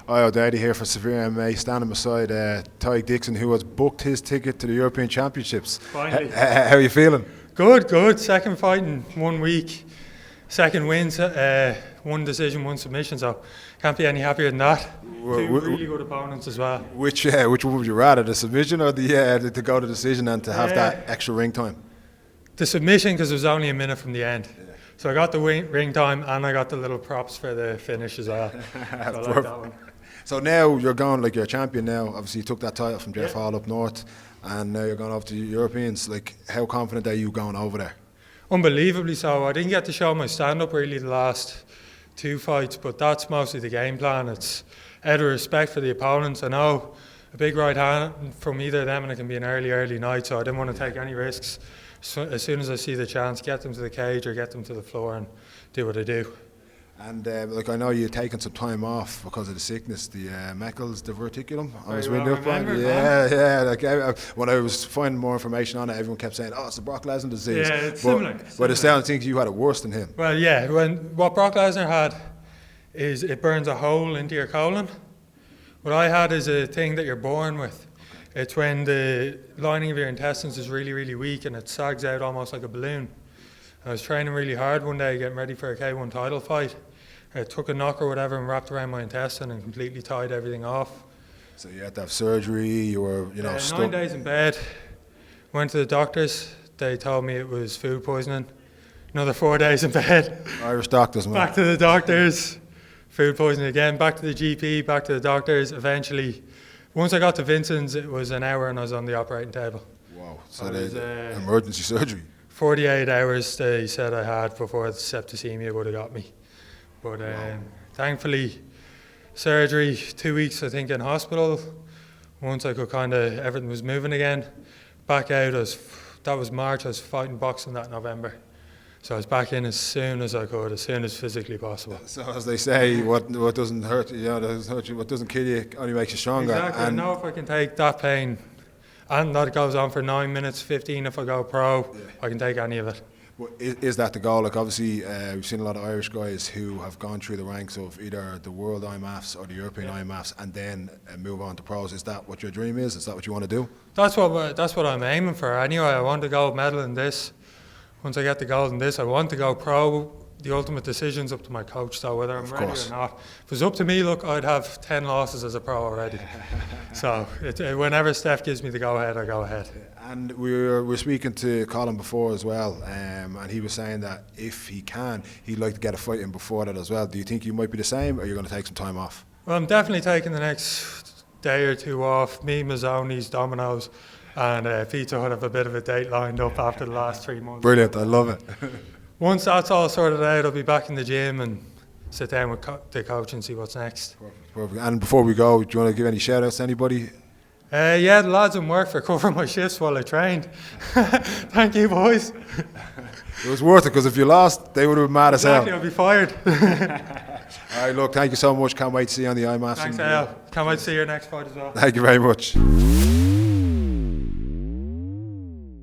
Hi, O'Dady here for SevereMMA, standing beside Tadhg Dixon, who has booked his ticket to the European Championships. Finally. How are you feeling? Good. Second fight in 1 week. Second wins, one decision, one submission, so can't be any happier than that. Two really good opponents as well. Which one would you rather, the submission or to go to decision and to have that extra ring time? The submission, because it was only a minute from the end. Yeah. So I got the ring time and I got the little props for the finish as well. So I like that one. So now you're going, like, you're a champion now. Obviously you took that title from Jeff Hall up north, and now you're going over to the Europeans. Like, how confident are you going over there? Unbelievably so. I didn't get to show my stand-up really the last 2 fights, but that's mostly the game plan. It's out of respect for the opponents. I know a big right hand from either of them, and it can be an early night, so I didn't want to take any risks. So as soon as I see the chance, get them to the cage or get them to the floor and do what I do. And like, I know you've taken some time off because of the sickness, the Meckel's diverticulum. I was reading up on it. Yeah. Like, when I was finding more information on it, everyone kept saying, "Oh, it's the Brock Lesnar disease." Yeah, it's similar. But it sounds like you had it worse than him. Well, yeah. What Brock Lesnar had is it burns a hole into your colon. What I had is a thing that you're born with. It's when the lining of your intestines is really weak and it sags out almost like a balloon. I was training really hard one day, getting ready for a K1 title fight. I took a knock or whatever and wrapped around my intestine and completely tied everything off. So you had to have surgery, you were, stuck. 9 days in bed, went to the doctors, they told me it was food poisoning. Another 4 days in bed. Irish doctors, man. Back to the doctors, food poisoning again, back to the GP, back to the doctors. Eventually, once I got to Vincent's, it was an hour and I was on the operating table. Wow, so emergency surgery. 48 hours they said I had before the septicemia would have got me. But thankfully, surgery, 2 weeks I think in hospital. Once I could everything was moving again. Back out, that was March, I was fighting boxing that November. So I was back in as soon as I could, as soon as physically possible. So as they say, what doesn't hurt you, doesn't hurt you, what doesn't kill you only makes you stronger. Exactly, I know if I can take that pain, and that goes on for 9 minutes, 15 if I go pro, I can take any of it. Well, is that the goal? Like, obviously, we've seen a lot of Irish guys who have gone through the ranks of either the world IMAFs or the European IMAFs and then move on to pros. Is that what your dream is? Is that what you want to do? That's what I'm aiming for. Anyway, I want a gold medal in this. Once I get the gold in this, I want to go pro. The ultimate decision's up to my coach, though, whether I'm ready or not. If it was up to me, look, I'd have 10 losses as a pro already. So whenever Steph gives me the go-ahead, I go ahead. And we were speaking to Colin before as well, and he was saying that if he can, he'd like to get a fight in before that as well. Do you think you might be the same, or you're going to take some time off? Well, I'm definitely taking the next day or two off. Me, Mazzoni's, Domino's, and Pizza Hut have a bit of a date lined up after the last 3 months. Brilliant, I love it. Once that's all sorted out, I'll be back in the gym and sit down with the coach and see what's next. Perfect. And before we go, do you want to give any shout-outs to anybody? Yeah, the lads in work for covering my shifts while I trained. Thank you, boys. It was worth it, because if you lost, they would have been mad as hell. I'll be fired. All right, look, thank you so much. Can't wait to see you on the IMAFs. Thanks, Al. Can't wait to see your next fight as well. Thank you very much.